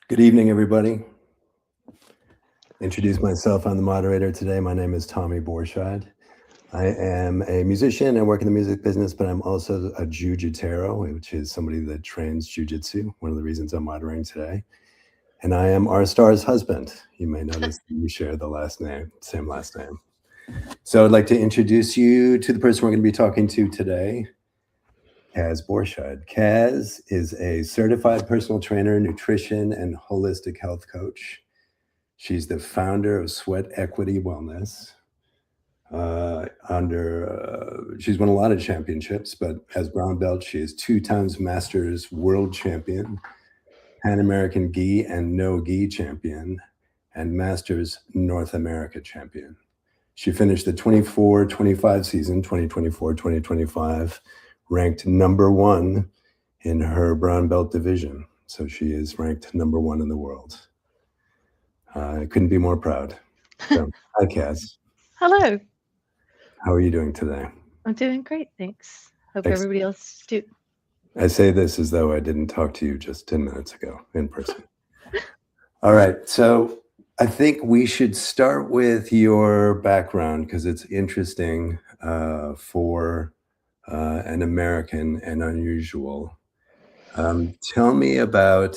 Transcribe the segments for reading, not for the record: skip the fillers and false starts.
Good evening, everybody. Introduce myself. I'm the moderator today. My name is Tommy Borscheid. I am a musician. I work in the music business, but I'm also a Jiu-Jitero, which is somebody that trains Jiu-Jitsu. One of the reasons I'm moderating today. And I am our star's husband. You may notice that we share the last name, same last name. So I'd like to introduce you to the person we're going to be talking to today, Kaz Borscheid. Kaz is a certified personal trainer, nutrition, and holistic health coach. She's the founder of Sweat Equity Wellness. She's won a lot of championships, but as brown belt, she is 2 times Masters World Champion, Pan American Gi and No Gi Champion, and Masters North America Champion. She finished the 24-25 season, 2024-2025, ranked #1 in her brown belt division. So she is ranked #1 in the world. I couldn't be more proud. So, hi, Kaz. Hello. How are you doing today? I'm doing great, thanks. Hope Ex- everybody else is too. I say this as though I didn't talk to you just 10 minutes ago in person. All right. So I think we should start with your background because it's interesting for an American and unusual. Tell me about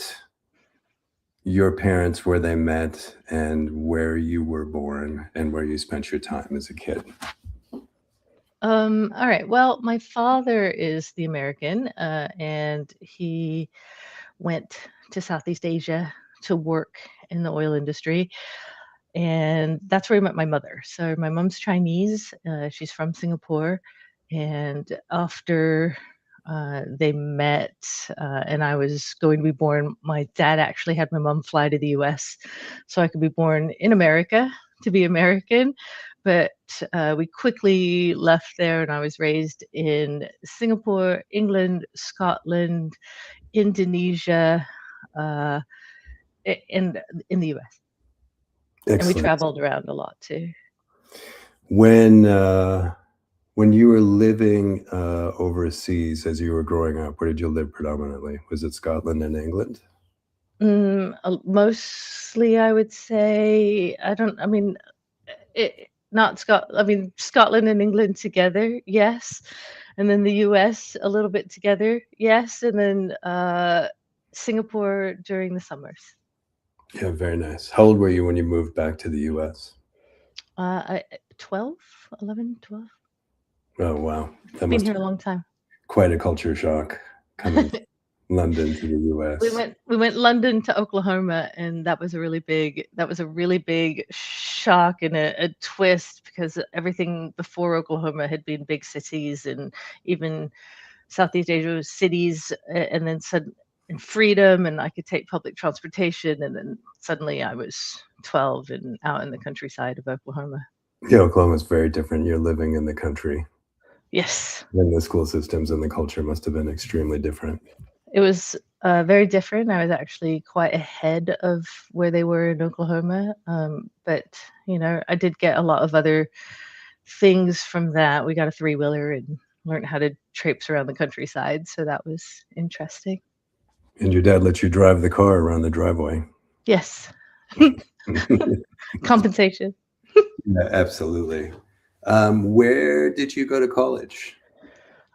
your parents, where they met, and where you were born and where you spent your time as a kid. All right. Well, my father is the American, and he went to Southeast Asia to work in the oil industry. And that's where he met my mother. So my mom's Chinese. She's from Singapore. And after they met, and I was going to be born, my dad actually had my mom fly to the US so I could be born in America to be American. But we quickly left there, and I was raised in Singapore, England, Scotland, Indonesia, uh, in the US. And we Excellent. traveled around a lot too. When when you were living overseas as you were growing up, where did you live predominantly? Was it Scotland and England? Mostly, I would say, I mean, not I mean, Scotland and England together, yes. And then the US a little bit together, yes. And then Singapore during the summers. Yeah, very nice. How old were you when you moved back to the US? 12, 11, 12. Oh, wow. That Been must here have a been long time. quite a culture shock coming from London to the US. We went London to Oklahoma, and that was a really big shock and a twist because everything before Oklahoma had been big cities, and even Southeast Asia was cities, and then and freedom, and I could take public transportation, and then suddenly I was 12 and out in the countryside of Oklahoma. Yeah, Oklahoma's very different. You're living in the country, Yes, and the school systems and the culture must have been extremely different. it was very different. I was actually quite ahead of where they were in Oklahoma, but I did get a lot of other things from that. We got a three-wheeler and learned how to traipse around the countryside, so that was interesting. And your dad let you drive the car around the driveway. Yes. Compensation. Yeah, absolutely. Where did you go to college?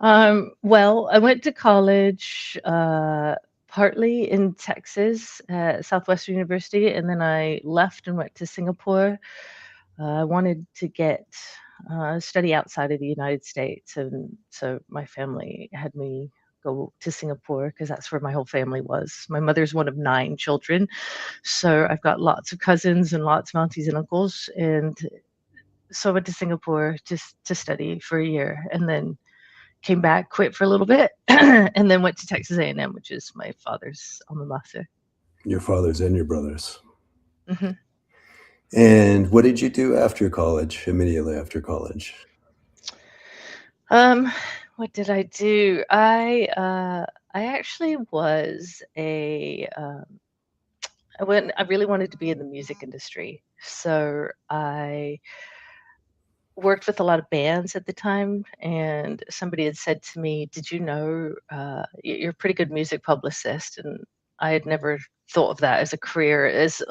Well, I went to college partly in Texas at Southwestern University, and then I left and went to Singapore. I wanted to get study outside of the United States, and so my family had me go to Singapore because that's where my whole family was. My mother's one of 9 children, so I've got lots of cousins and lots of aunties and uncles, and so I went to Singapore just to study for a year, and then came back, quit for a little bit, and then went to Texas A&M, which is my father's alma mater. Your father's and your brother's. Hmm. And what did you do after college, immediately after college? Um, what did I do? I actually was I really wanted to be in the music industry, so I worked with a lot of bands at the time, and somebody had said to me, "Did you know you're a pretty good music publicist?" And I had never thought of that as a career. As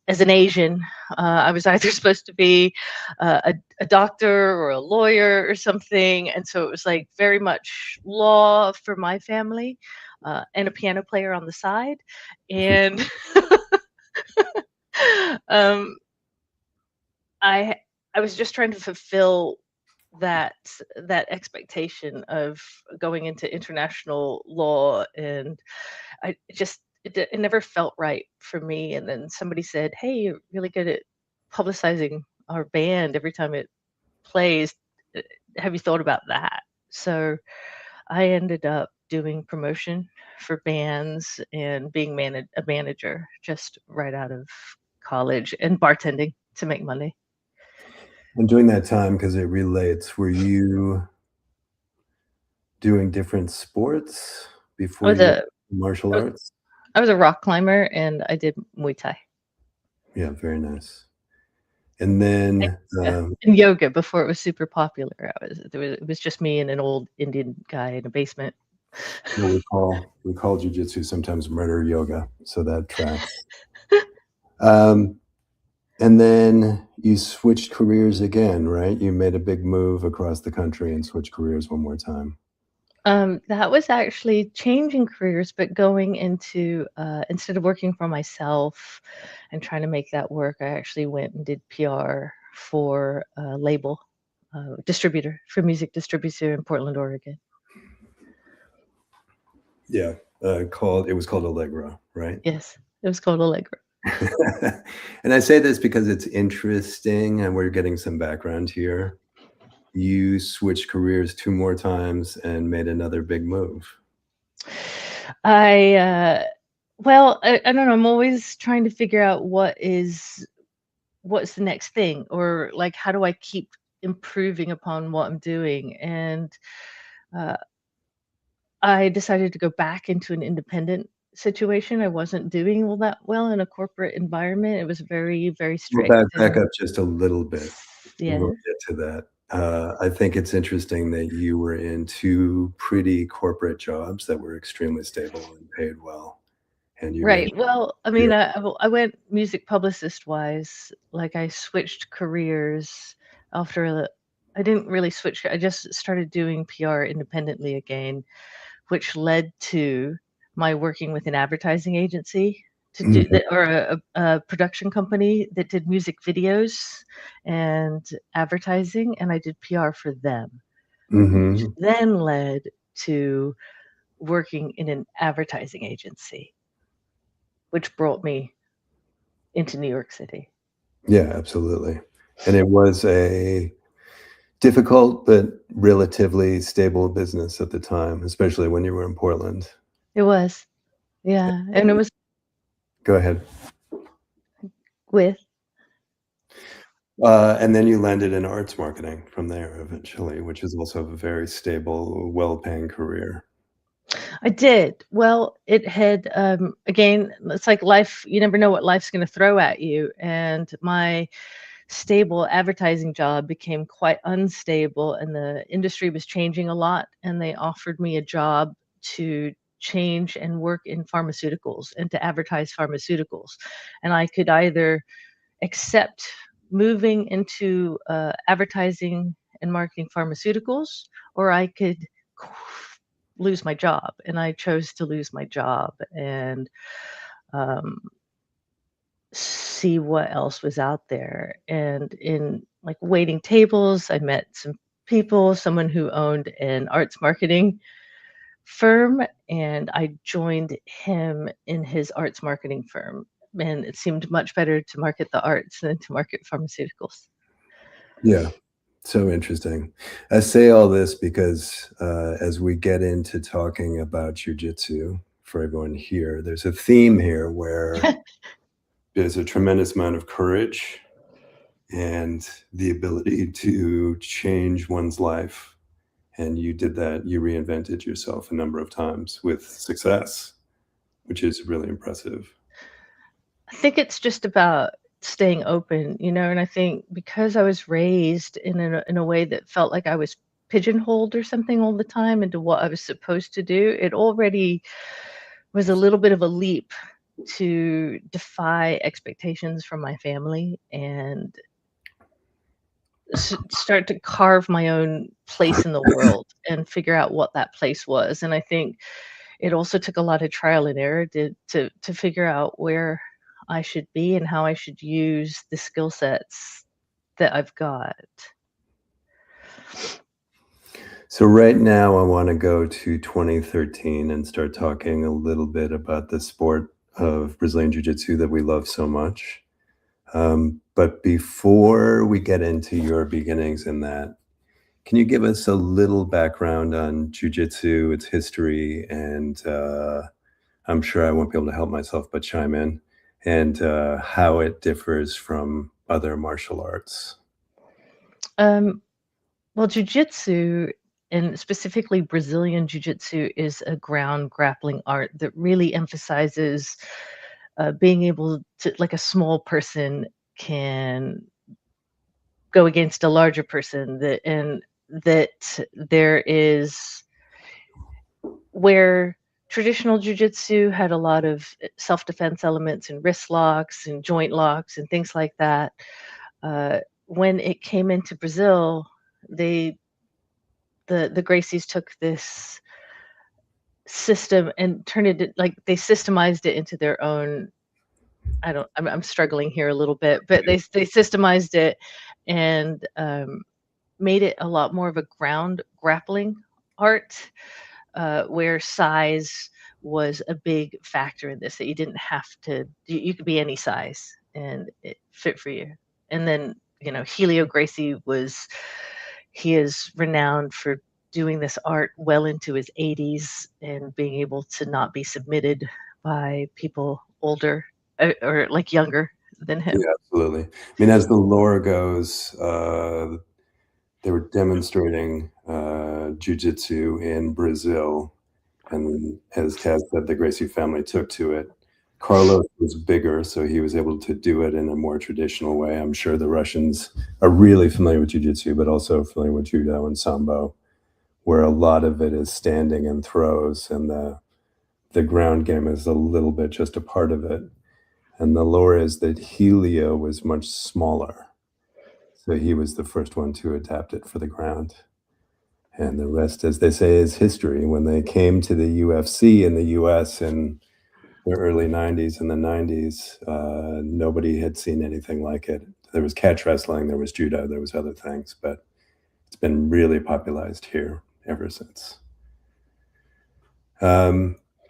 an Asian, I was either supposed to be a doctor or a lawyer or something, and so it was like very much law for my family, and a piano player on the side, and um, I I was just trying to fulfill that that expectation of going into international law, and it never felt right for me. And then somebody said, "Hey, you're really good at publicizing our band every time it plays. Uh, Have you thought about that?" So I ended up doing promotion for bands and being a manager just right out of college, and bartending to make money. And during that time, because it relates, were you doing different sports I before was you went a to martial I was arts? I was a rock climber, and I did Muay Thai. Yeah, very nice. And then, Yeah, and yoga before it was super popular. It was just me and an old Indian guy in a basement. well, we call jujitsu sometimes murder yoga, so that tracks. Um, and then you switched careers again, right? You made a big move across the country and switched careers one more time. That was actually changing careers, but going into, instead of working for myself and trying to make that work, I actually went and did PR for a label, distributor for music distributor in Portland, Oregon. Yeah, it was called Allegro, right? Yes, it was called Allegra. And I say this because it's interesting, and we're getting some background here. You switched careers 2 more times and made another big move. I, well, I don't know. I'm always trying to figure out what's the next thing, or like how do I keep improving upon what I'm doing. And uh, I decided to go back into an independent situation. I wasn't doing all that well in a corporate environment. It was very, very We'll strict back and up just a little bit. yeah. We'll get to that. I think it's interesting that you were in 2 pretty corporate jobs that were extremely stable and paid well, and you made Right. Well, I yeah. mean, I went music publicist wise. Like I switched careers after I didn't really switch. I just started doing PR independently again, which led to my working with an advertising agency to do Mhm, that, or a production company that did music videos and advertising, and I did PR for them, which mhm. then led to working in an advertising agency, which brought me into New York City. Yeah, absolutely. And it was a difficult but relatively stable business at the time, especially when you were in Portland. It was, yeah, and it was Go ahead. with And then you landed in arts marketing from there eventually, which is also a very stable, well-paying career. I did. Well, it had, again, it's like life, you never know what life's gonna throw at you, and my stable advertising job became quite unstable, and the industry was changing a lot, and they offered me a job to change and work in pharmaceuticals and to advertise pharmaceuticals, and I could either accept moving into, advertising and marketing pharmaceuticals, or I could lose my job, and I chose to lose my job and, um, see what else was out there. And in, like, waiting tables, I met some people, someone who owned an arts marketing firm, and I joined him in his arts marketing firm, and it seemed much better to market the arts than to market pharmaceuticals. Yeah, so interesting. I say all this because, as we get into talking about jujitsu for everyone here, there's a theme here where there's a tremendous amount of courage and the ability to change one's life. And you did that. You reinvented yourself a number of times with success, which is really impressive. I think it's just about staying open, and I think because I was raised in a way that felt like I was pigeonholed or something all the time into what I was supposed to do, it already was a little bit of a leap to defy expectations from my family and start to carve my own place in the world and figure out what that place was. And I think it also took a lot of trial and error to figure out where I should be and how I should use the skill sets that I've got. So right now, I want to go to 2013 and start talking a little bit about the sport of Brazilian Jiu-Jitsu that we love so much. But before we get into your beginnings in that, can you give us a little background on Jiu-Jitsu, its history, and I'm sure I won't be able to help myself but chime in, and how it differs from other martial arts? Um, well, Jiu-Jitsu, and specifically Brazilian Jiu-Jitsu, is a ground grappling art that really emphasizes being able to, like a small person can go against a larger person, that there is where traditional jujitsu had a lot of self-defense elements and wrist locks and joint locks and things like that. When it came into Brazil, they the Gracies took this system and turned it, like, they systemized it into their own. I'm struggling here a little bit, but they systemized it and made it a lot more of a ground grappling art, where size was a big factor in this, that you didn't have to, you could be any size and it fit for you. And then, Helio Gracie he is renowned for doing this art well into his 80s and being able to not be submitted by people older, or like younger than him. Yeah, absolutely. I mean, as the lore goes, they were demonstrating jiu-jitsu in Brazil, and as Kaz said, the Gracie family took to it. Carlos was bigger, so he was able to do it in a more traditional way. I'm sure the Russians are really familiar with jiu-jitsu, but also familiar with judo and sambo, where a lot of it is standing and throws, and the ground game is a little bit just a part of it. And the lore is that Helio was much smaller, so he was the first one to adapt it for the ground. And the rest, as they say, is history. When they came to the UFC in the US in the early 90s and the 90s, nobody had seen anything like it. There was catch wrestling, there was judo, there was other things, but it's been really popularized here ever since.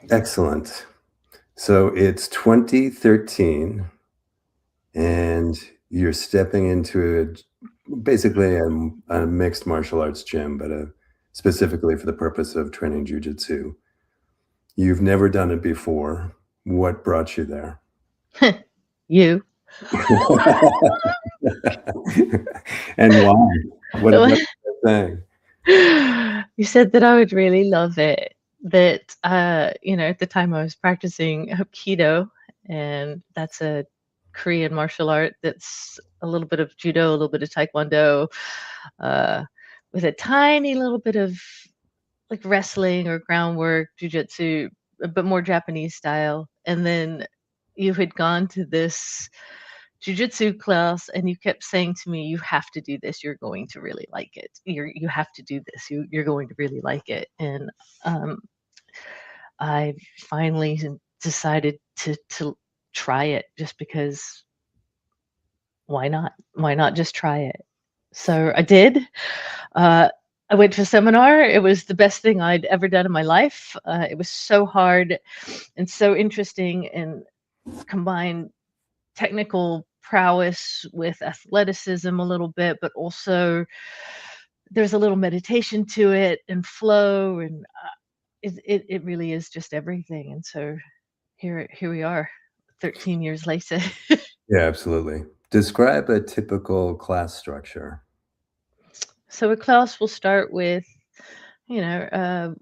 Excellent. So it's 2013, and you're stepping into basically a mixed martial arts gym, but specifically for the purpose of training jiu-jitsu. You've never done it before. What brought you there? You. And why? What about that thing? You said that I would really love it. That, at the time I was practicing Hapkido, and that's a Korean martial art that's a little bit of judo, a little bit of taekwondo, uh, with a tiny little bit of like wrestling or groundwork, jujitsu, but more Japanese style. And then you had gone to this jujitsu class and you kept saying to me, "You have to do this. You're going to really like it. You have to do this. You're going to really like it." And um, I finally decided to try it, just because why not? Why not just try it? So I did. Uh, I went to a seminar. It was the best thing I'd ever done in my life. It was so hard and so interesting, and combined technical prowess with athleticism a little bit, but also there's a little meditation to it and flow, and it really is just everything. And so here we are, 13 years later. Yeah, absolutely. Describe a typical class structure. So a class will start with, a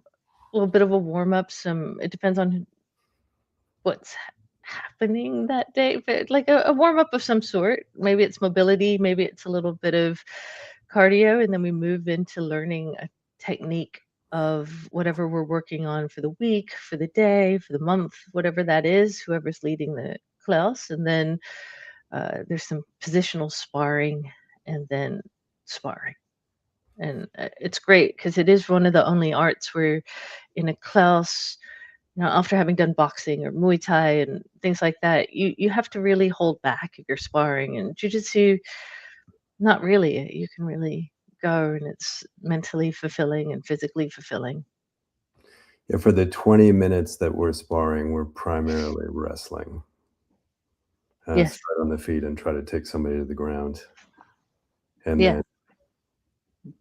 little bit of a warm up. It depends on what's happening that day, but like a warm up of some sort. Maybe it's mobility, maybe it's a little bit of cardio, and then we move into learning a technique of whatever we're working on for the week, for the day, for the month, whatever that is, whoever's leading the class. And then there's some positional sparring and then sparring. And it's great because it is one of the only arts where in a class, after having done boxing or Muay Thai and things like that, you have to really hold back if you're sparring. And Jiu-Jitsu, not really. You can really go, and it's mentally fulfilling and physically fulfilling. Yeah, for the 20 minutes that we're sparring, we're primarily wrestling. Yes. Straight on the feet and try to take somebody to the ground. And Yeah. then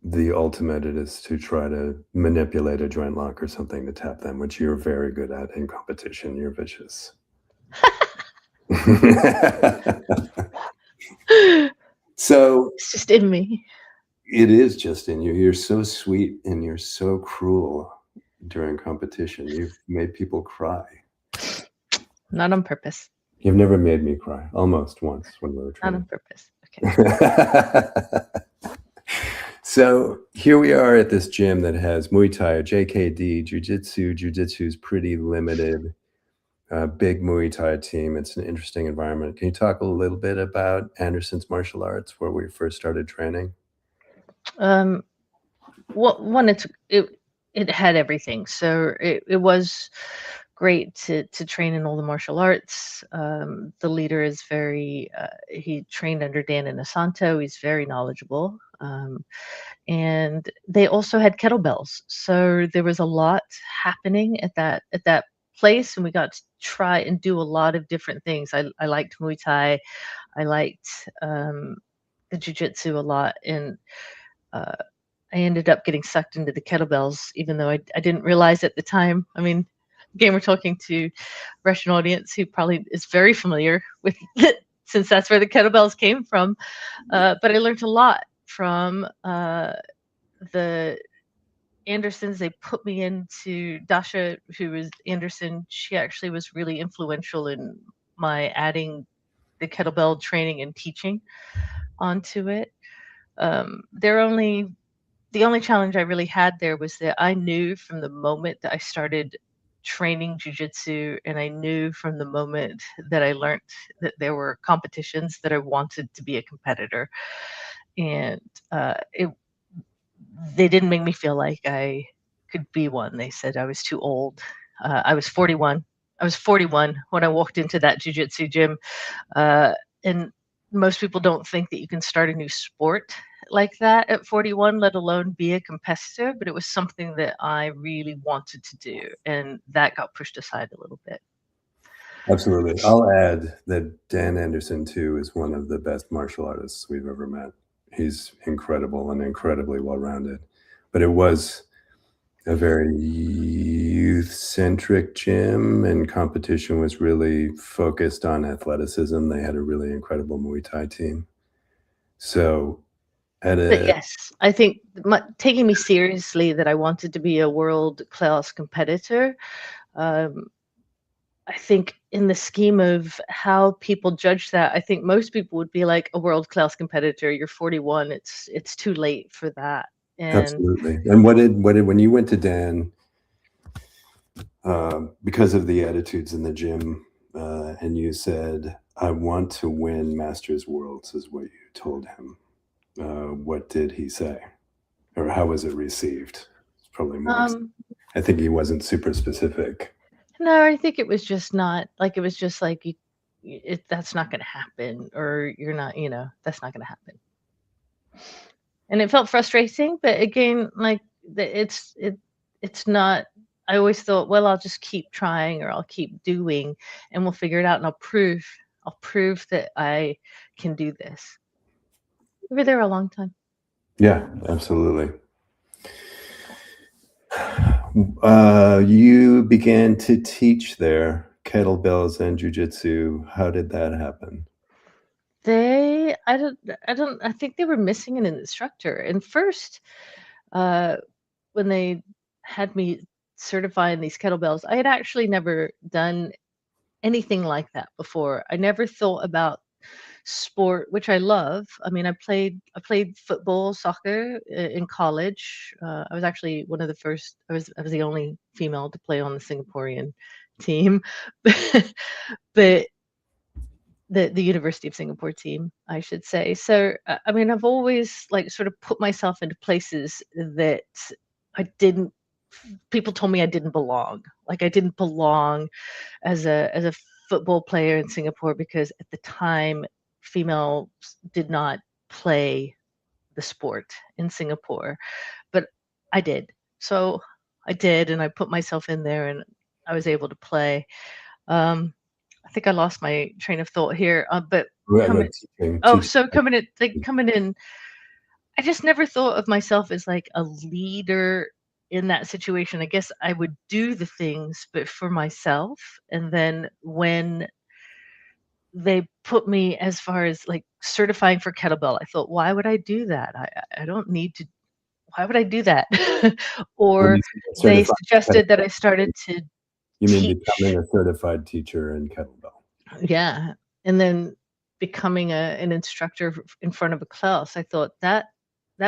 the ultimate is to try to manipulate a joint lock or something to tap them, which you're very good at in competition. You're vicious. So It's just in me. it is just in you. You're so sweet and you're so cruel during competition. You've made people cry. Not on purpose. You've never made me cry. Almost once when we were Not on training. purpose. Okay. So here we are at this gym that has Muay Thai, or JKD, Jiu-Jitsu. Jiu-Jitsu is pretty limited. Big Muay Thai team. It's an interesting environment. Can you talk a little bit about Anderson's martial arts, where we first started training? One, it had everything. So it was great to train in all the martial arts. The leader is he trained under Dan Inosanto. He's very knowledgeable. And they also had kettlebells. So there was a lot happening at that place, and we got to try and do a lot of different things. I liked Muay Thai. I liked the Jiu-Jitsu a lot. And I ended up getting sucked into the kettlebells, even though I didn't realize at the time. I mean, again, we're talking to a Russian audience who probably is very familiar with it, since that's where the kettlebells came from. But I learned a lot from the Andersons. They put me into Dasha, who was Anderson. She actually was really influential in my adding the kettlebell training and teaching onto it. The only challenge I really had there was that I knew from the moment that I started training jiu-jitsu, and I knew from the moment that I learned that there were competitions, that I wanted to be a competitor. And they didn't make me feel like I could be one. They said I was too old. I was 41. I was 41 when I walked into that jiu-jitsu gym. And most people don't think that you can start a new sport like that at 41, let alone be a competitor. But it was something that I really wanted to do, and that got pushed aside a little bit. Absolutely. I'll add that Dan Anderson, too, is one of the best martial artists we've ever met. He's incredible and incredibly well-rounded. But it was a very youth-centric gym, and competition was really focused on athleticism. They had a really incredible Muay Thai team. So But yes, I think taking me seriously that I wanted to be a world-class competitor, I think in the scheme of how people judge that, I think most people would be like, a world-class competitor, you're 41, it's too late for that. And absolutely. And what did when you went to Dan, because of the attitudes in the gym, and you said, I want to win Masters Worlds, is what you told him. What did he say? Or how was it received? It's probably more. I think he wasn't super specific. No, I think it was just not like, it was just like, that's not going to happen, or you're not, that's not going to happen. And it felt frustrating, but again, like it's not. I always thought, well, I'll just keep trying, or I'll keep doing, and we'll figure it out, and I'll prove that I can do this. We were there a long time. Yeah, absolutely. You began to teach there kettlebells and jiu-jitsu. How did that happen? I think they were missing an instructor. And first, when they had me certifying these kettlebells, I had actually never done anything like that before. I never thought about sport, which I love. I mean, I played football, soccer in college. I was actually one of the first. I was the only female to play on the Singaporean team, but the University of Singapore team, I should say. So, I mean, I've always, like, sort of put myself into places that I didn't people told me I didn't belong. Like, I didn't belong as a football player in Singapore because at the time, females did not play the sport in Singapore, but I did. So, I did, and I put myself in there, and I was able to play. Um I think I lost my train of thought here, but Right, coming like teaching, oh, teaching. so coming in, I just never thought of myself as, like, a leader in that situation. I guess I would do the things, but for myself, and then when they put me as far as, like, certifying for kettlebell, I thought, "Why would I do that? I don't need to why would I do that?" When Or you say they certified suggested that I kettlebell, started to you mean becoming teach. a certified teacher in kettlebell? Yeah, and then becoming an instructor in front of a class, I thought that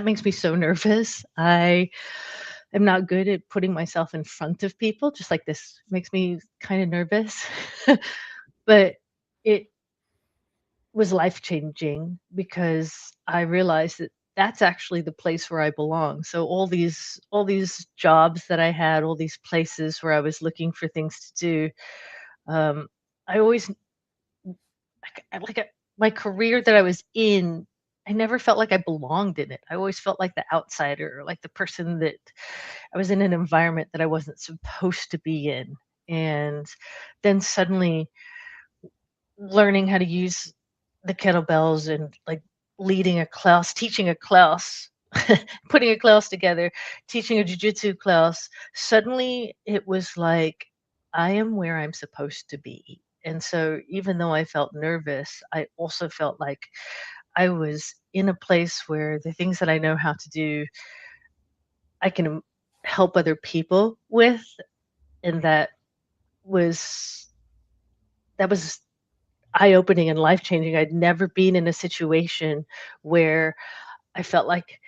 makes me so nervous. I am not good at putting myself in front of people, just like this makes me kind of nervous. But it was life changing because I realized that that's actually the place where I belong. So all these jobs that I had, all these places where I was looking for things to do, I always my career that I was in, I never felt like I belonged in it. I always felt like the outsider, like the person that I was in an environment that I wasn't supposed to be in. And then suddenly learning how to use the kettlebells and, like, leading a class, teaching a class, putting a class together, teaching a jujitsu class, suddenly it was like, I am where I'm supposed to be. And so even though I felt nervous, I also felt like I was in a place where the things that I know how to do, I can help other people with, and was that was eye-opening and life-changing. I'd never been in a situation where I felt like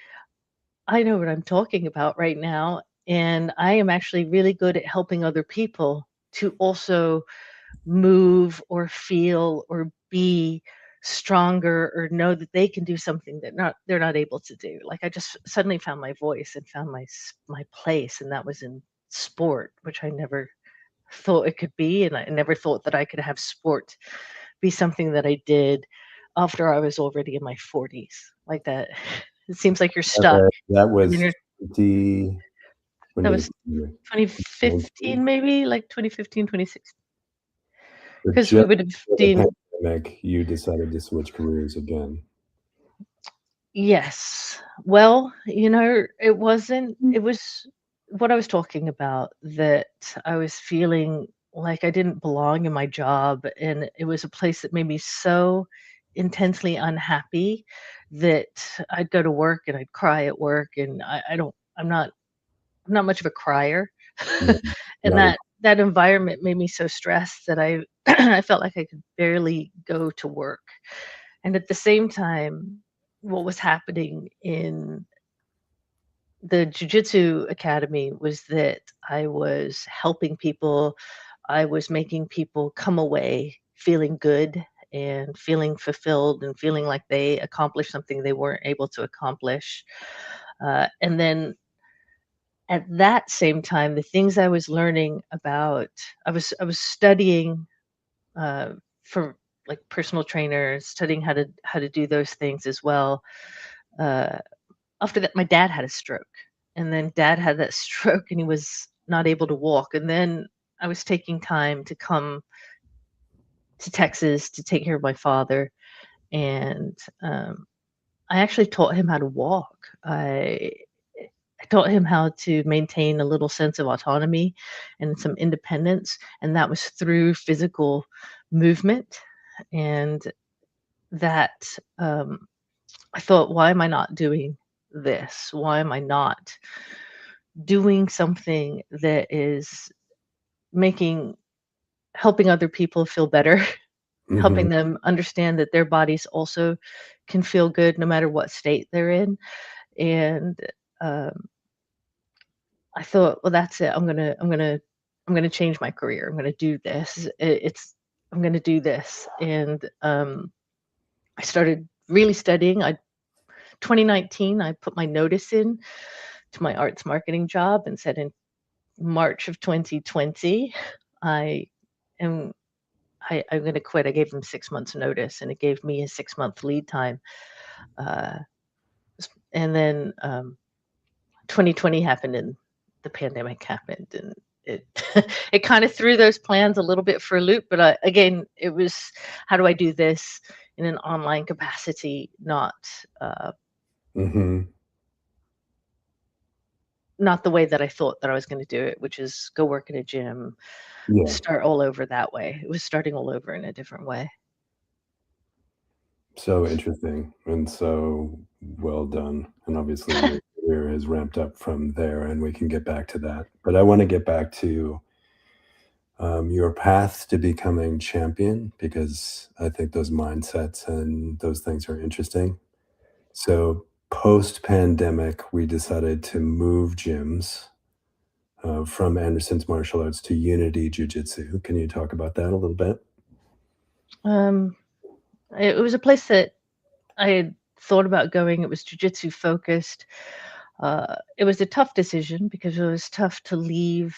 I know what I'm talking about right now, and I am actually really good at helping other people to also move or feel or be stronger or know that they can do something that they're not able to do. Like, I just suddenly found my voice and found my place, and that was in sport, which I never thought it could be, and I never thought that I could have sport be something that I did after I was already in my 40s. Like that, it seems like you're stuck. That I mean, was 20 when that did it was begin? 2015, 19? maybe, like 2015, 2016, So because we just would have for the been. pandemic, you decided to switch careers again. Yes. Well, it was what I was talking about, that I was feeling like I didn't belong in my job, and it was a place that made me so intensely unhappy that I'd go to work and I'd cry at work, and I don't I'm not much of a crier. Mhm. And Not a that environment made me so stressed that I I felt like I could barely go to work. And at the same time, what was happening in the jujitsu academy was that I was helping people. I was making people come away feeling good and feeling fulfilled and feeling like they accomplished something they weren't able to accomplish. And then at that same time, the things I was learning about, I was studying uh, for, like, personal trainers, studying how to do those things as well. Uh, After that, my dad had a stroke, and then dad had that stroke, and he was not able to walk. And then I was taking time to come to Texas to take care of my father, and I actually taught him how to walk. I taught him how to maintain a little sense of autonomy and some independence, and that was through physical movement. And that I thought, why am I not doing this? Why am I not doing something that is making helping other people feel better? helping Hmm. them understand that their bodies also can feel good no matter what state they're in. And um, I thought, well, that's it. I'm gonna change my career. I'm gonna do this. It's I'm gonna do this. And I started really studying. 2019, I put my notice in to my arts marketing job and said in March of 2020, I am I'm gonna quit. I gave them 6 months notice, and it gave me a 6-month lead time. Uh, and then 2020 happened, and the pandemic happened, and it it kind of threw those plans a little bit for a loop. But again, it was, how do I do this in an online capacity, uh, Hmm. not the way that I thought that I was going to do it, which is go work in a gym, Yeah. start all over that way. It was starting all over in a different way. So interesting and so well done. And obviously your career has ramped up from there, and we can get back to that. But I want to get back to your path to becoming champion, because I think those mindsets and those things are interesting. So post pandemic, we decided to move gyms from Anderson's martial arts to Unity Jiu Jitsu. Can you talk about that a little bit? Um, it was a place that I had thought about going. It was jujitsu focused. It was a tough decision because it was tough to leave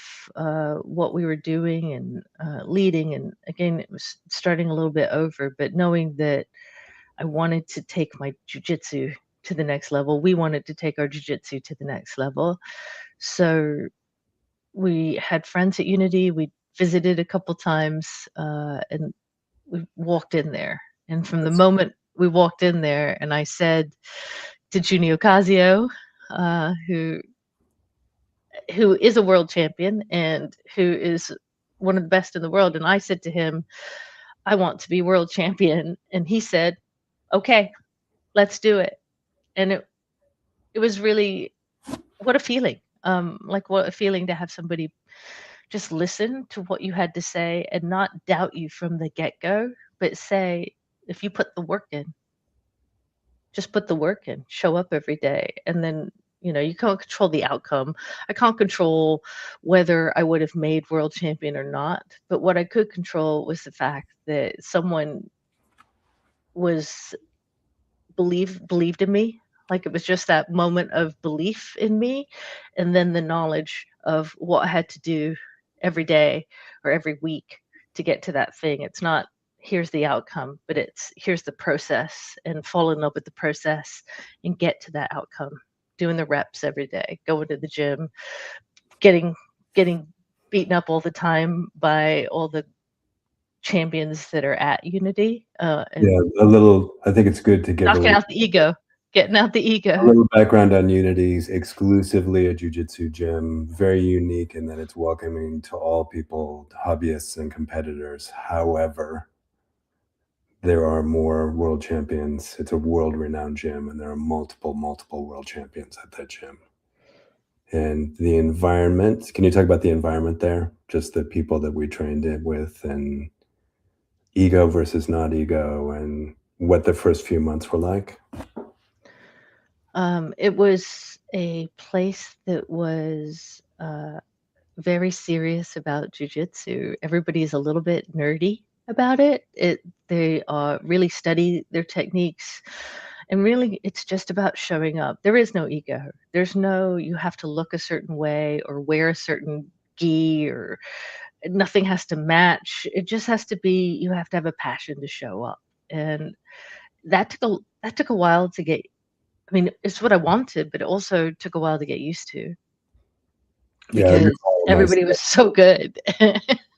what we were doing and leading. And again, it was starting a little bit over, but knowing that I wanted to take my jujitsu to the next level. We wanted to take our jujitsu to the next level. So we had friends at Unity. We visited a couple times, and we walked in there. And from the That's moment we walked in there, and I said to Junio Casio, uh, who who is a world champion and who is one of the best in the world, and I said to him, "I want to be world champion," and he said, "Okay, let's do it." And it was really, what a feeling. Like, what a feeling to have somebody just listen to what you had to say and not doubt you from the get go, but say, if you put the work in, just put the work in, show up every day. And then, you can't control the outcome. I can't control whether I would have made world champion or not. But what I could control was the fact that someone was believed in me. Like, it was just that moment of belief in me, and then the knowledge of what I had to do every day or every week to get to that thing. It's not, here's the outcome, but it's, here's the process, and fall in love with the process and get to that outcome. Doing the reps every day, going to the gym, getting getting beaten up all the time by all the champions that are at Unity, yeah, and a little. I think it's good to give knocking out the ego, getting out the a ego. little background on Unity's exclusively a jiu-jitsu gym, very unique in that it's welcoming to all people, hobbyists and competitors. However, there are more world champions. It's a world-renowned gym, and there are multiple world champions at that gym. And the environment, can you talk about the environment there? Just the people that we trained it with, and ego versus not ego, and what the first few months were like? It was a place that was very serious about jujitsu. Everybody's a little bit nerdy about it. They really study their techniques, and really, it's just about showing up. There is no ego. There's no, you have to look a certain way or wear a certain gi, or nothing has to match. It just has to be. You have to have a passion to show up, and that took a while to get. I mean, it's what I wanted, but it also took a while to get used to Yeah, I because recall everybody was so good.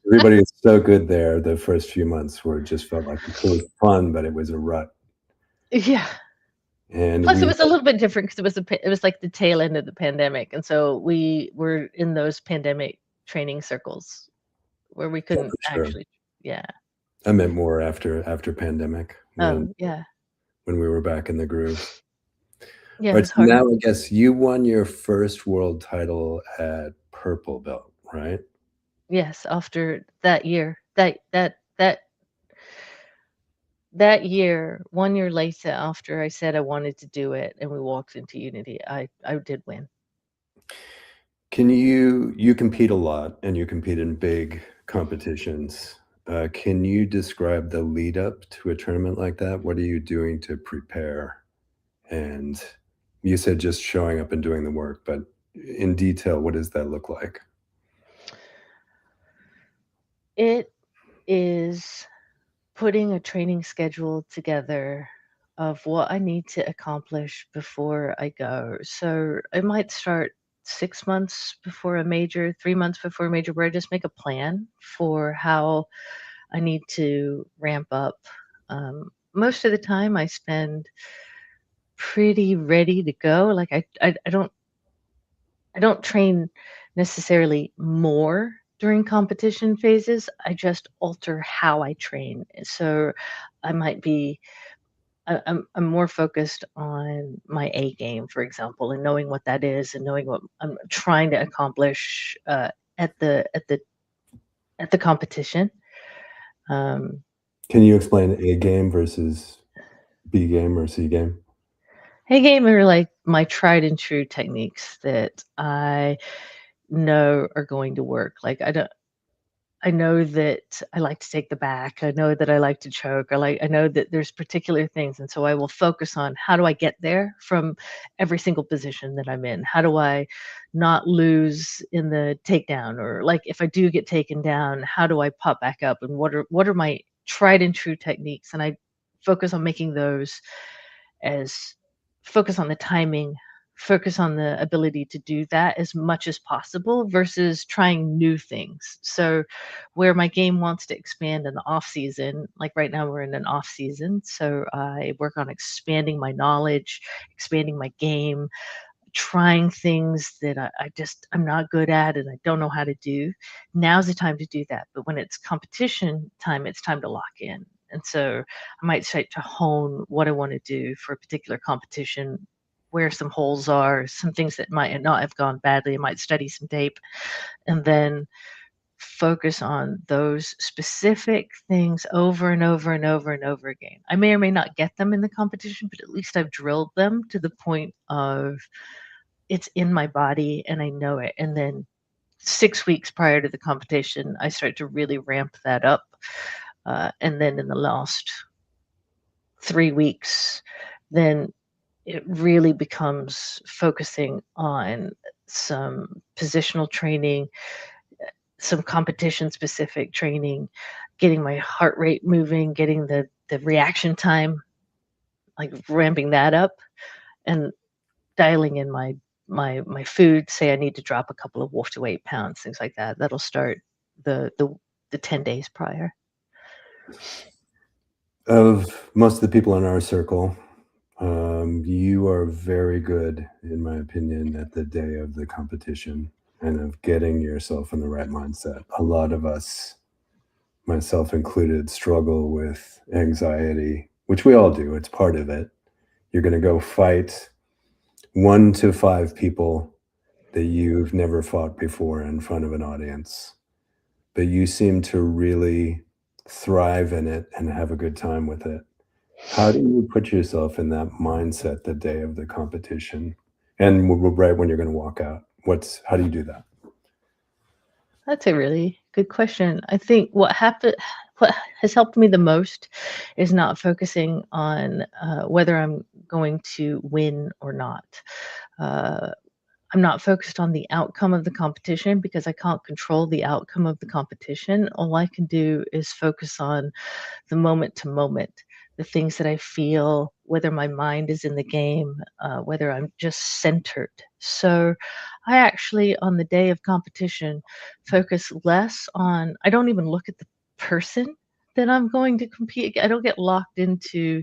everybody is so good there. The first few months were just felt like it was fun, but it was a rut. Yeah. And Plus, it we was a little bit different because it was like the tail end of the pandemic, and so we were in those pandemic training circles where we yeah, couldn't for sure. actually. Yeah. I meant more after pandemic, Oh, yeah. when we were back in the groove. Yeah, All it right, was so hard. now I guess you won your first world title at purple belt, right? Yes, after that year, that that year, 1 year later, after I said I wanted to do it, and we walked into Unity, I did win. Can you compete a lot and you compete in big competitions. Can you describe the lead up to a tournament like that? What are you doing to prepare? And you said just showing up and doing the work, but in detail, what does that look like? It is putting a training schedule together of what I need to accomplish before I go. So I might start 6 months before a major, 3 months before a major, where I just make a plan for how I need to ramp up. Most of the time, I spend pretty ready to go. Like I don't train necessarily more during competition phases. I just alter how I train. So I might be I'm more focused on my A game, for example, and knowing what that is and knowing what I'm trying to accomplish at the competition. Um, Can you explain A game versus B game or C game? A game are like my tried and true techniques that I know are going to work. Like I know that I like to take the back. I know that I like to choke. I know that there's particular things, and so I will focus on how do I get there from every single position that I'm in? How do I not lose in the takedown? Or like if I do get taken down, how do I pop back up? And what are my tried and true techniques? And I focus on making those as focus on the timing, focus on the ability to do that as much as possible versus trying new things. So where my game wants to expand in the off season, like right now we're in an off season, so I work on expanding my knowledge, expanding my game, trying things that I'm not good at and I don't know how to do. Now's the time to do that. But when it's competition time, it's time to lock in. And so I might start to hone what I want to do for a particular competition, where some holes are, some things that might not have gone badly. I might study some tape and then focus on those specific things over and over and over and over again. I may or may not get them in the competition, but at least I've drilled them to the point of it's in my body and I know it. And then 6 weeks prior to the competition, I start to really ramp that up. And then in the last 3 weeks, then it really becomes focusing on some positional training, some competition specific training, getting my heart rate moving, getting the reaction time, like ramping that up and dialing in my food. Say I need to drop a couple of water weight pounds, things like that. That'll start the 10 days prior. Of most of the people in our circle, you are very good, in my opinion, at the day of the competition and of getting yourself in the right mindset. A lot of us, myself included, struggle with anxiety, which we all do. It's part of it. You're going to go fight 1 to 5 people that you've never fought before in front of an audience, but you seem to really thrive in it and have a good time with it. How do you put yourself in that mindset the day of the competition and right when you're going to walk out? How do you do that? That's a really good question. I think what has helped me the most is not focusing on whether I'm going to win or not. Uh, I'm not focused on the outcome of the competition because I can't control the outcome of the competition. All I can do is focus on the moment to moment, the things that I feel, whether my mind is in the game, whether I'm just centered. So I actually, on the day of competition, focus less on, I don't even look at the person that I'm going to compete. I don't get locked into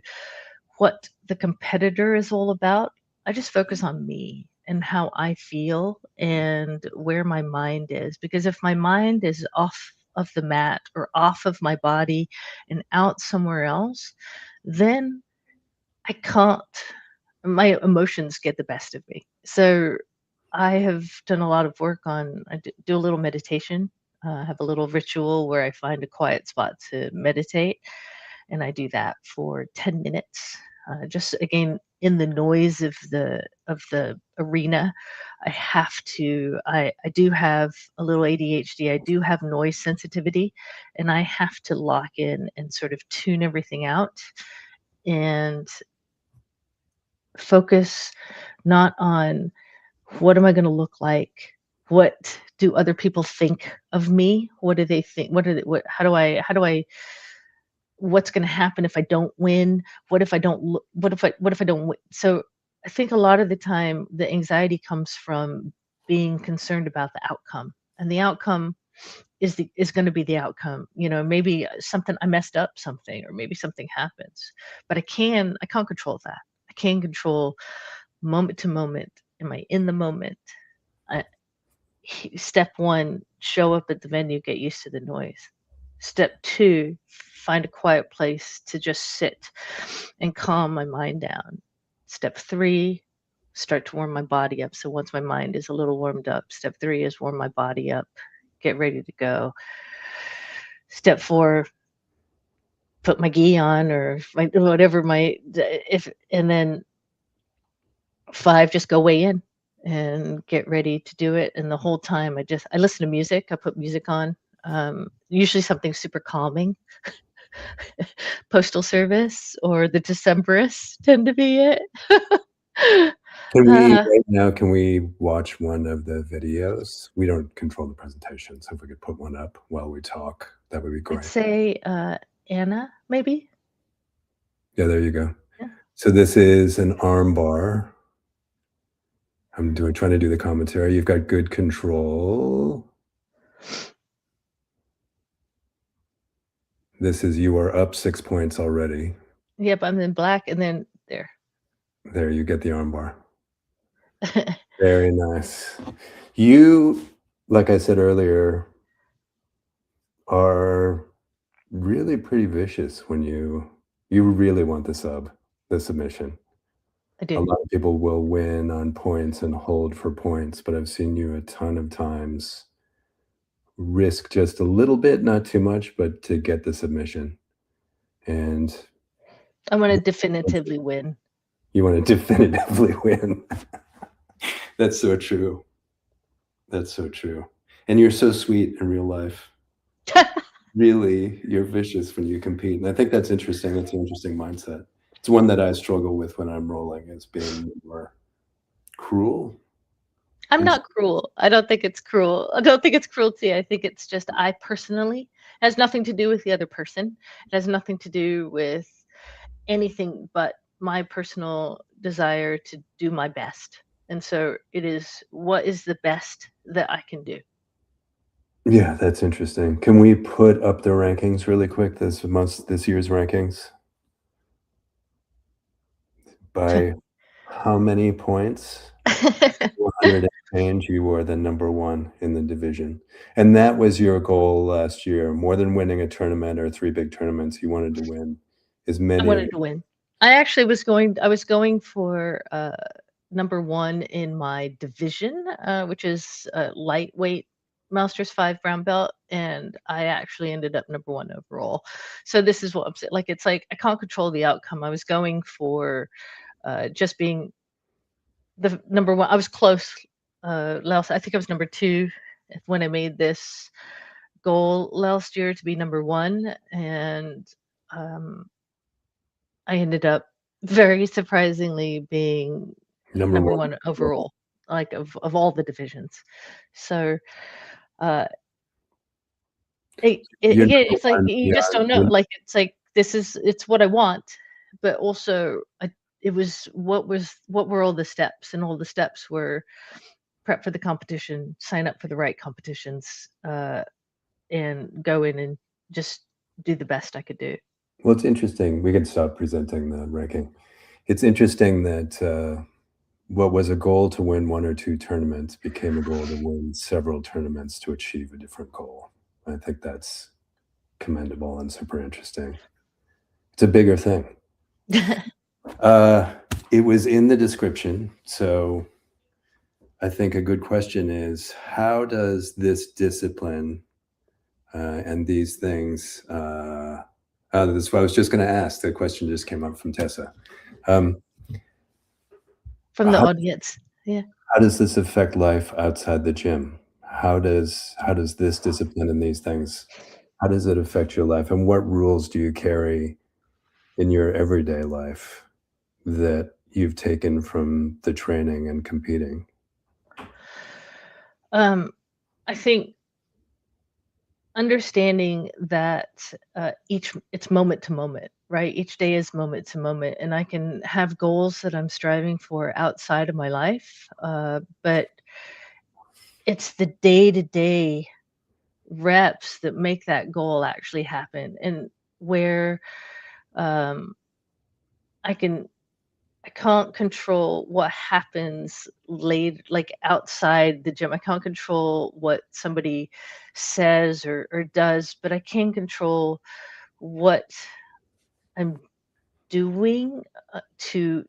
what the competitor is all about. I just focus on me and how I feel and where my mind is. Because if my mind is off of the mat or off of my body and out somewhere else, then I can't, my emotions get the best of me. So I have done a lot of work on, do a little meditation. I have a little ritual where I find a quiet spot to meditate and I do that for 10 minutes. Just again in the noise of the arena. I do have a little ADHD. I do have noise sensitivity, and I have to lock in and sort of tune everything out and focus not on what am I going to look like? What do other people think of me? What do they think? How do I, what's going to happen if I don't win? What if I don't, what if I don't win? So I think a lot of the time the anxiety comes from being concerned about the outcome, and the outcome is going to be the outcome. Maybe something I messed up something, or maybe something happens, but I can't control that. I can control moment to moment. Am I in the moment? I, Step one, show up at the venue, get used to the noise. Step two, find a quiet place to just sit and calm my mind down. Step three, start to warm my body up. So once my mind is a little warmed up, step three is warm my body up, get ready to go. Step four, put my gi on, or whatever and then five, just go weigh in and get ready to do it. And the whole time I listen to music. I put music on, usually something super calming. Postal Service or the Decemberists tend to be it. Can we watch one of the videos? We don't control the presentation, so if we could put one up while we talk, that would be great. I'd say Anna, maybe. Yeah, there you go. Yeah. So this is an arm bar. I'm trying to do the commentary. You've got good control. You are up 6 points already. Yep, I'm in black, and then there. There, you get the arm bar. Very nice. You, like I said earlier, are really pretty vicious when you really want the submission. I do. A lot of people will win on points and hold for points, but I've seen you a ton of times risk just a little bit, not too much, but to get the submission. And I want to definitively win. You want to definitively win. That's so true. That's so true. And you're so sweet in real life. Really, you're vicious when you compete. And I think that's interesting. That's an interesting mindset. It's one that I struggle with when I'm rolling, is being more cruel. I'm not cruel. I don't think it's cruel. I don't think it's cruelty. I think it's just I personally, it has nothing to do with the other person. It has nothing to do with anything but my personal desire to do my best. And so it is, what is the best that I can do? Yeah, that's interesting. Can we put up the rankings really quick, this year's rankings? By how many points? 100 and change, you were the number one in the division. And that was your goal last year. More than winning a tournament or 3 big tournaments, you wanted to win as many. I wanted to win. I actually was going for number one in my division, which is lightweight Masters 5 brown belt, and I actually ended up number one overall. So this is what I'm saying. Like, it's like I can't control the outcome. I was going for just being the number one. I was close. Last, I think I was number two when I made this goal last year to be number one, and I ended up very surprisingly being number one overall, like of all the divisions. So it's like you just don't know. Like, it's like it's what I want, but also what were all the steps, and all the steps were prep for the competition, sign up for the right competitions, and go in and just do the best I could do. Well, it's interesting. We can stop presenting the ranking. It's interesting that what was a goal to win 1 or 2 tournaments became a goal to win several tournaments to achieve a different goal. I think that's commendable and super interesting. It's a bigger thing. It was in the description, so I think a good question is, how does this discipline and these things That's what I was just going to ask. The question just came up from Tessa. Um, From the how, audience. Yeah. how does this affect life outside the gym? How does this discipline and these things, how does it affect your life? And what rules do you carry in your everyday life that you've taken from the training and competing? I think understanding that it's moment to moment, right? Each day is moment to moment, and I can have goals that I'm striving for outside of my life, but it's the day to day reps that make that goal actually happen, and where um, I can I can't control what happens late, like outside the gym. I can't control what somebody says or does, but I can control what I'm doing to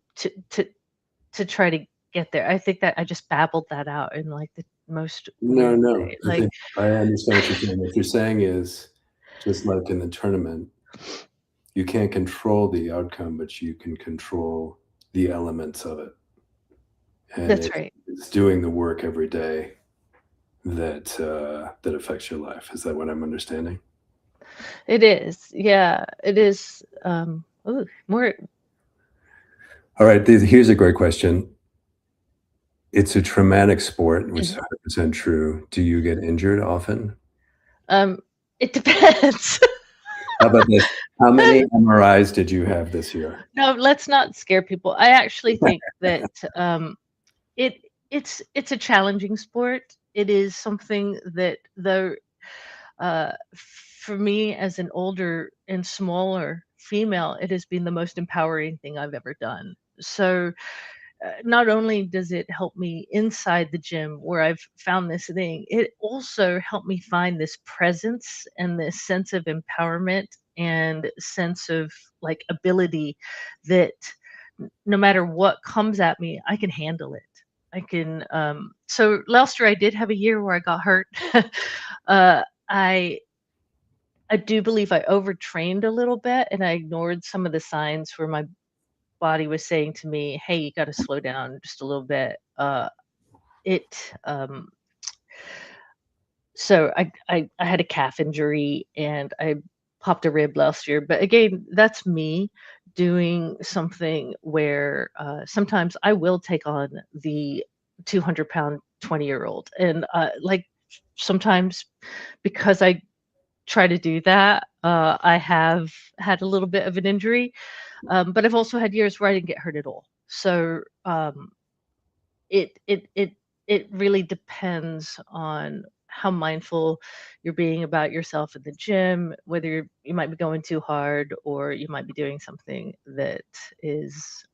try to get there. I think that I just babbled that out in like the most No, weird no. way. I Like think I understand what you're saying. What you're saying is, just like in the tournament, you can't control the outcome, but you can control the elements of it. And that's right. it's doing the work every day that that affects your life. Is that what I'm understanding? It is. Yeah, it is. Ooh, more. All right. Here's a great question. It's a traumatic sport, which is 100% true. Do you get injured often? Um, it depends. How about this? How many MRIs did you have this year? No, let's not scare people. I actually think that it it's a challenging sport. It is something that for me as an older and smaller female, it has been the most empowering thing I've ever done. So not only does it help me inside the gym where I've found this thing, it also helped me find this presence and this sense of empowerment and sense of like ability that no matter what comes at me, I can handle it. I can. So last year I did have a year where I got hurt. uh, I I do believe I overtrained a little bit and I ignored some of the signs where my body was saying to me, "Hey, you got to slow down just a little bit." It So I had a calf injury and I popped a rib last year, but again, that's me doing something where sometimes I will take on the 200-pound 20-year-old, and like sometimes because I try to do that, I have had a little bit of an injury, but I've also had years where I didn't get hurt at all. So it it it it really depends on how mindful you're being about yourself in the gym, whether you might be going too hard or you might be doing something that is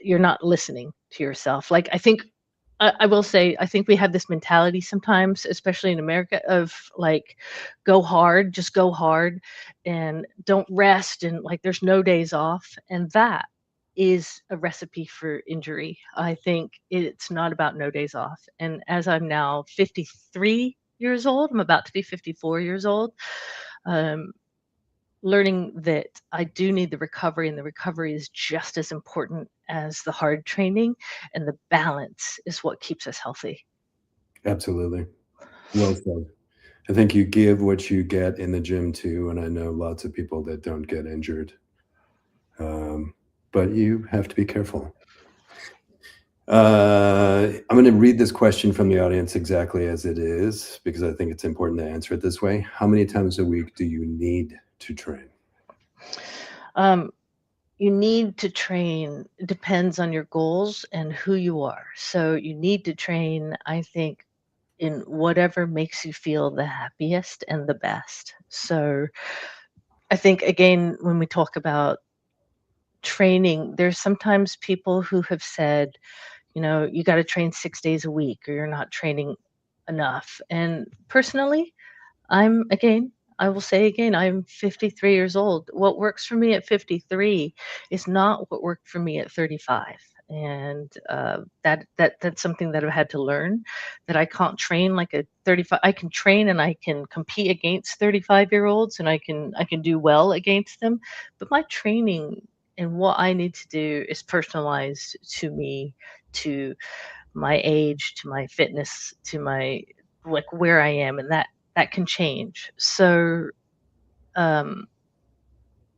you're not listening to yourself. Like I think I will say I think we have this mentality sometimes, especially in America, of like go hard, just go hard, and don't rest, and like there's no days off, and that is a recipe for injury. I think it's not about no days off. And as I'm now 53 years old, I'm about to be 54 years old. Um, Learning that I do need the recovery, and the recovery is just as important as the hard training, and the balance is what keeps us healthy. Absolutely. Well said. I think you give what you get in the gym too, and I know lots of people that don't get injured. But you have to be careful. I'm going to read this question from the audience exactly as it is because I think it's important to answer it this way. How many times a week do you need to train? Um, you need to train, it depends on your goals and who you are. So you need to train, I think, in whatever makes you feel the happiest and the best. So I think, again, when we talk about training, there's sometimes people who have said, you got to train 6 days a week or you're not training enough. And personally, I will say again, I'm 53 years old. What works for me at 53 is not what worked for me at 35. And that's something that I've had to learn, that I can't train like a 35. I can train and I can compete against 35-year-olds, and I can do well against them, but my training and what I need to do is personalized to me, to my age, to my fitness, to my, like, where I am, and that can change. So um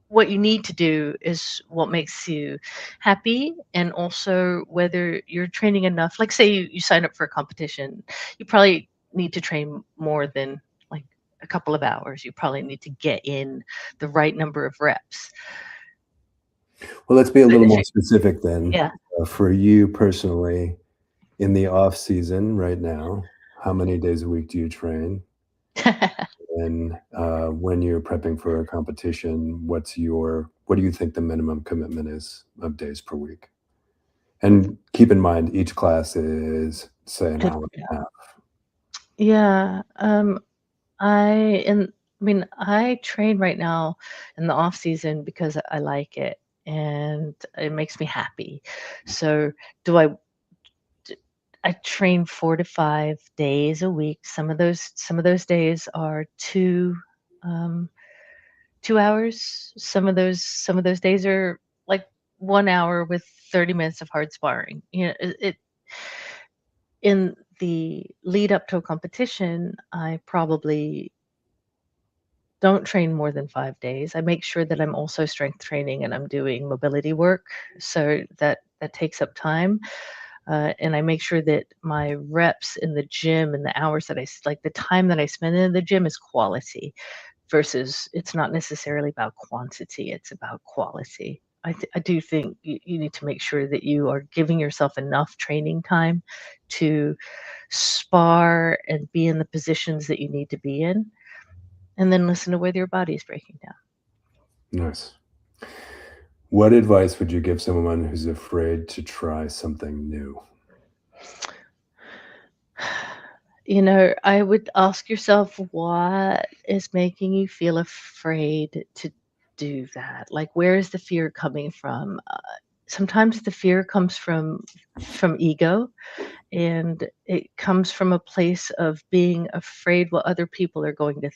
what you need to do is what makes you happy, and also whether you're training enough. Like, say you sign up for a competition, you probably need to train more than like a couple of hours. You probably need to get in the right number of reps. Well, let's be a But little if more you specific then. Yeah. For you personally, in the off season right now, how many days a week do you train? And when you're prepping for a competition, what do you think the minimum commitment is of days per week? And keep in mind, each class is, say, an hour Yeah. and a half. Yeah, I and I mean, I train right now in the off season because I like it and it makes me happy. So, do I d I train 4 to 5 days a week. Some of those days are um, 2 hours. Some of those days are like 1 hour with 30 minutes of hard sparring. In the lead up to a competition, I probably don't train more than 5 days. I make sure that I'm also strength training and I'm doing mobility work, so that takes up time. And I make sure that my reps in the gym and the hours that like the time that I spend in the gym is quality, versus it's not necessarily about quantity, it's about quality. I do think you need to make sure that you are giving yourself enough training time to spar and be in the positions that you need to be in, and then listen to whether your body is breaking down. Nice. What advice would you give someone who's afraid to try something new? I would ask yourself, what is making you feel afraid to do that? Like, where is the fear coming from? Sometimes the fear comes from ego, and it comes from a place of being afraid what other people are going to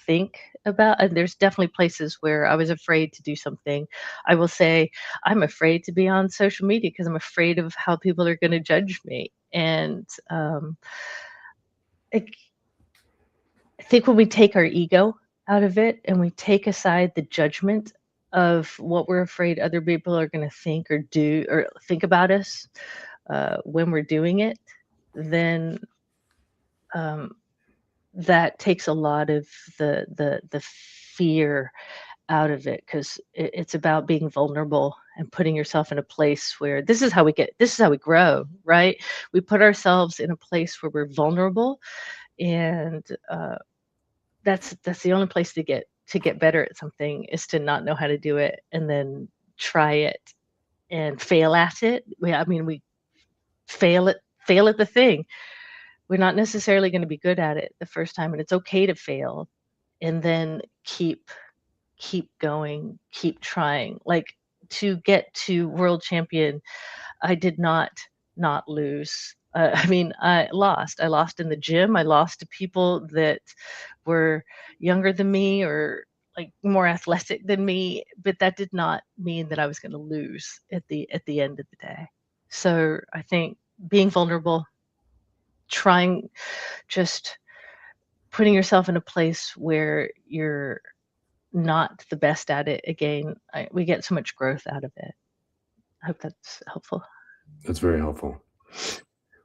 think about. And there's definitely places where I was afraid to do something. I will say I'm afraid to be on social media because I'm afraid of how people are going to judge me. And I I think when we take our ego out of it and we take aside the judgment of what we're afraid other people are going to think or do or think about us when we're doing it, then um, that takes a lot of the fear out of it, because it's about being vulnerable and putting yourself in a place where this is how we grow, right? We put ourselves in a place where we're vulnerable, and that's the only place to get better at something, is to not know how to do it and then try it and fail at it. We fail at the thing. We're not necessarily going to be good at it the first time, and it's okay to fail, and then keep going, keep trying. Like, to get to world champion, I did not lose. I lost. I lost in the gym. I lost to people that were younger than me or like more athletic than me, but that did not mean that I was going to lose at the end of the day. So I think being vulnerable, trying, just putting yourself in a place where you're not the best at it again, we get so much growth out of it. I hope that's helpful. That's very helpful.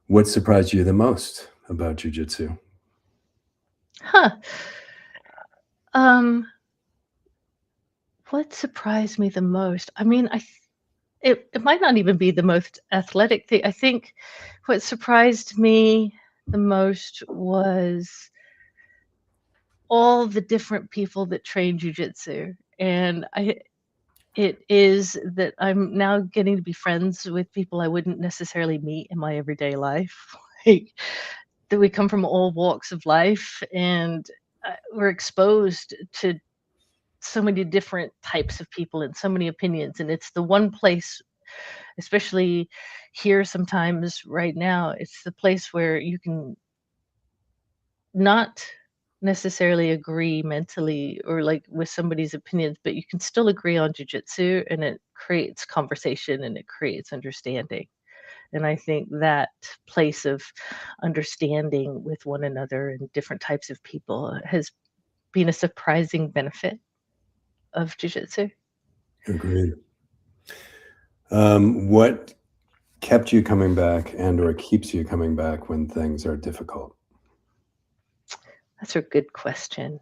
What surprised you the most about jujitsu? Huh. Um, what surprised me the most? It might not even be the most athletic thing. I think what surprised me the most was all the different people that train jujitsu, and it is that I'm now getting to be friends with people I wouldn't necessarily meet in my everyday life. Like, that we come from all walks of life, and we're exposed to so many different types of people and so many opinions, and it's the one place especially here sometimes right now, it's the place where you can not necessarily agree mentally or like with somebody's opinions, but you can still agree on jujitsu, and it creates conversation and it creates understanding. And I think that place of understanding with one another and different types of people has been a surprising benefit of jujitsu. Agreed. What kept you coming back and or keeps you coming back when things are difficult? That's a good question.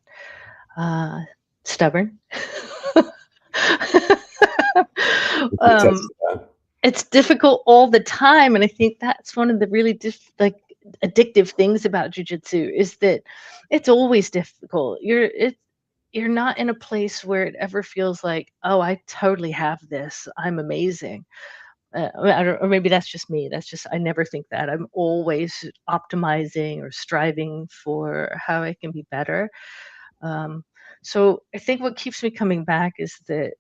Uh, Stubborn. You can attest um, to that. it's difficult all the time, and I think that's one of the really addictive things about jujitsu is that it's always difficult. You're not in a place where it ever feels like, oh, I totally have this. I'm amazing. I don't, or maybe that's just me. That's just I never think that. I'm always optimizing or striving for how I can be better. Um, so I think what keeps me coming back is that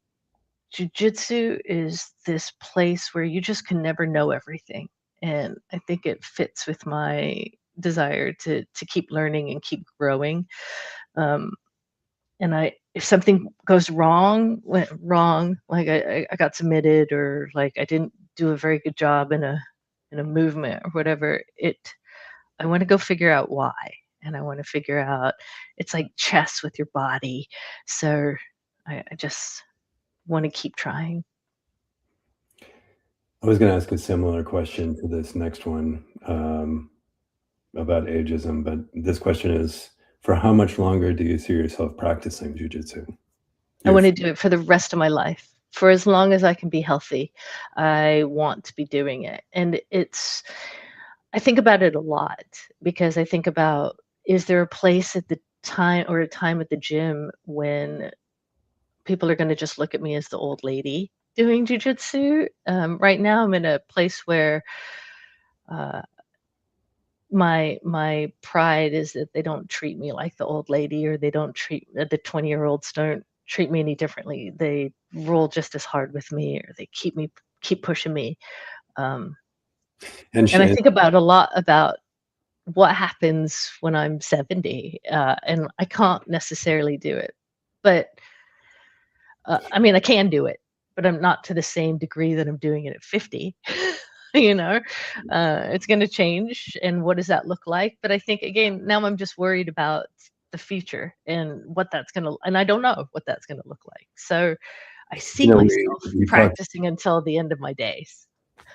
jujitsu is this place where you just can never know everything. And I think it fits with my desire to keep learning and keep growing. Um, and if something goes wrong, went wrong, like I got submitted or like I didn't do a very good job in a movement or whatever, I want to go figure out why. And I want to figure out it's like chess with your body. So I just want to keep trying. I was going to ask a similar question to this next one about ageism, but this question is, for how much longer do you see yourself practicing jujitsu? I Your want to do it for the rest of my life. For as long as I can be healthy, I want to be doing it. And I think about it a lot because I think about, is there a place at the time or a time at the gym when people are going to just look at me as the old lady doing jujitsu? Right now, I'm in a place where uh, my pride is that they don't treat me like the old lady, or they don't treat the 20-year-olds don't treat me any differently. They roll just as hard with me, or they keep pushing me. Um, and and I Shane, think about a lot about what happens when I'm 70, and I can't necessarily do it, but I mean, I can do it, but I'm not to the same degree that I'm doing it at 50. You know, it's going to change. And what does that look like? But I think, again, now I'm just worried about the future and what that's going to, and I don't know what that's going to look like. So I see myself we talked practicing until the end of my days.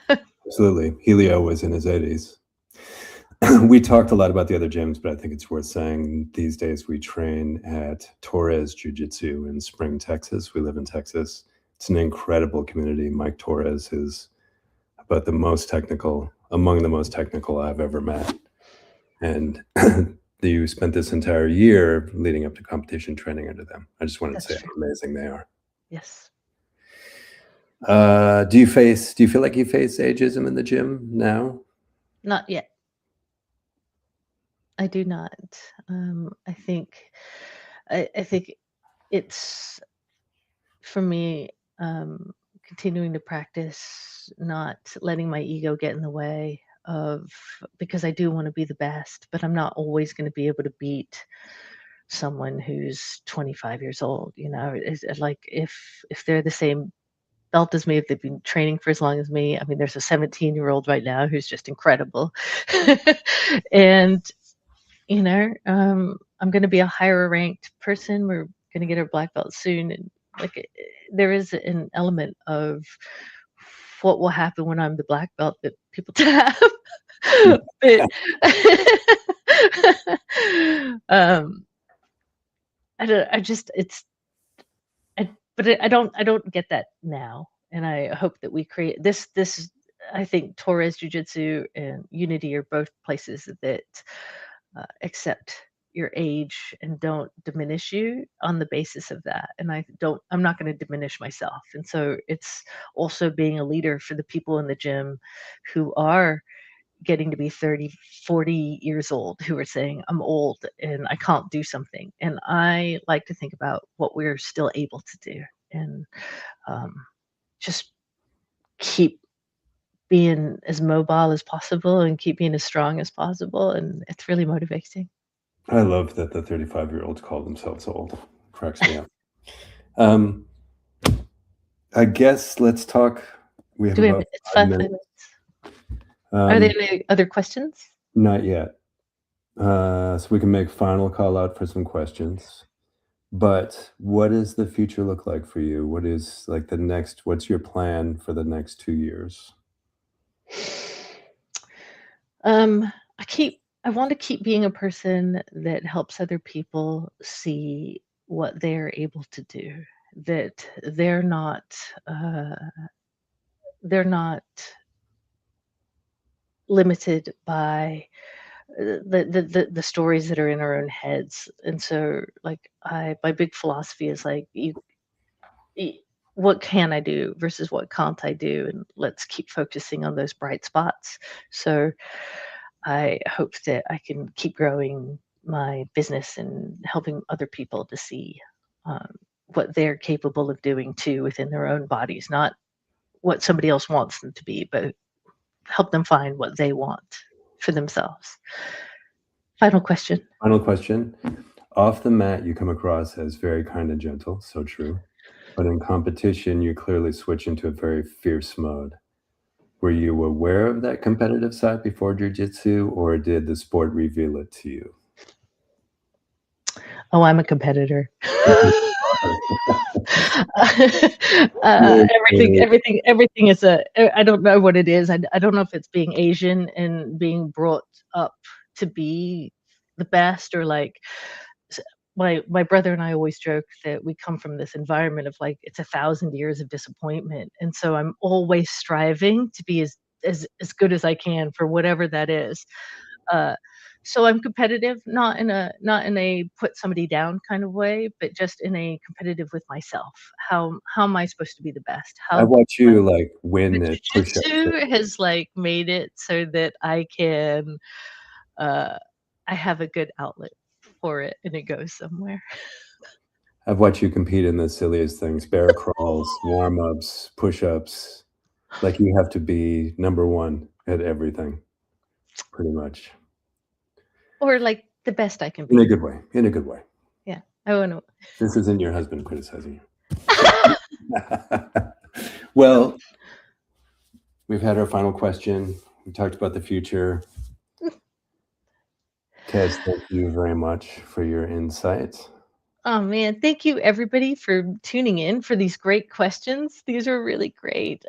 absolutely. Helio was in his 80s. We talked a lot about the other gyms, but I think it's worth saying these days we train at Torres Jiu-Jitsu in Spring, Texas. We live in Texas. It's an incredible community. Mike Torres is about among the most technical I've ever met. And you spent this entire year leading up to competition training under them. I just wanted to That's say how true. amazing they are. Yes. Do you feel like you face ageism in the gym now? Not yet. I do not. I think it's for me, continuing to practice, not letting my ego get in the way of, because I do want to be the best, but I'm not always going to be able to beat someone who's 25 years old. It's like if they're the same belt as me, if they've been training for as long as me. I mean, there's a 17-year-old right now who's just incredible, and I'm going to be a higher ranked person. We're going to get our black belt soon. And like, there is an element of what will happen when I'm the black belt that people tap. But um, I just, I don't get that now. And I hope that we create I think Torres Jiu Jitsu and Unity are both places that accept your age and don't diminish you on the basis of that. And I'm not going to diminish myself. And so it's also being a leader for the people in the gym who are getting to be 30, 40 years old, who are saying, I'm old and I can't do something. And I like to think about what we're still able to do, and um, just keep being as mobile as possible and keep being as strong as possible, and it's really motivating. I love that the 35-year-olds call themselves old. Cracks me up. Um, I guess let's talk. We have Do we have about it's 5 5 minutes. minutes. Are there Um, any other questions? Not yet. So we can make final call out for some questions. But what does the future look like for you? What is like what's your plan for the next 2 years? Um, I want to keep being a person that helps other people see what they're able to do, that uh, they're not limited by the stories that are in our own heads. And so, like, my big philosophy is like, y- what can I do versus what can't I do, and let's keep focusing on those bright spots. So I hope that I can keep growing my business and helping other people to see um, what they're capable of doing too within their own bodies, not what somebody else wants them to be, but help them find what they want for themselves. Final question. Final question. Off the mat, you come across as very kind and gentle, so true. But in competition, you clearly switch into a very fierce mode. Were you aware of that competitive side before jiu-jitsu, or did the sport reveal it to you? Oh, I'm a competitor. You're Everything is I don't know what it is. I don't know if it's being Asian and being brought up to be the best, or like my brother and I always joke that we come from this environment of like it's 1,000 years of disappointment, and so I'm always striving to be as good as I can for whatever that is. Uh, so I'm competitive, not in a put somebody down kind of way, but just in a competitive with myself. How am I supposed to be the best? I How watch but you, like, win at push-ups. jujitsu has like made it so that uh, I have a good outlet for it and it goes somewhere. I've watched you compete in the silliest things, bear crawls, warm-ups, push-ups. Like, you have to be number 1 at everything, pretty much. Or like the best I can In a be. good way, in a good way. Yeah. I wanna This isn't your husband criticizing you. Well, we've had our final question. We talked about the future. Kaz, thank you very much for your insight. Oh man, thank you everybody for tuning in for these great questions. These are really great.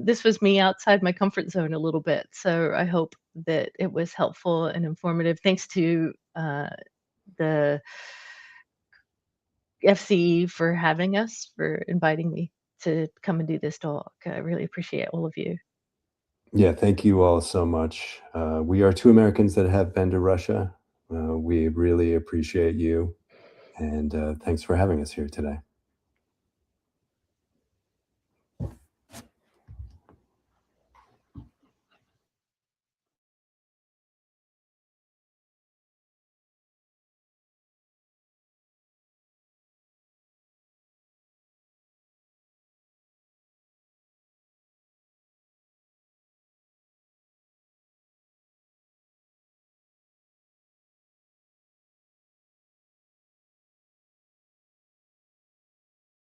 This was me outside my comfort zone a little bit, so I hope that it was helpful and informative. Thanks to the FCE for having us, for inviting me to come and do this talk. I really appreciate all of you. Yeah, thank you all so much. We are 2 Americans that have been to Russia. We really appreciate you, and thanks for having us here today.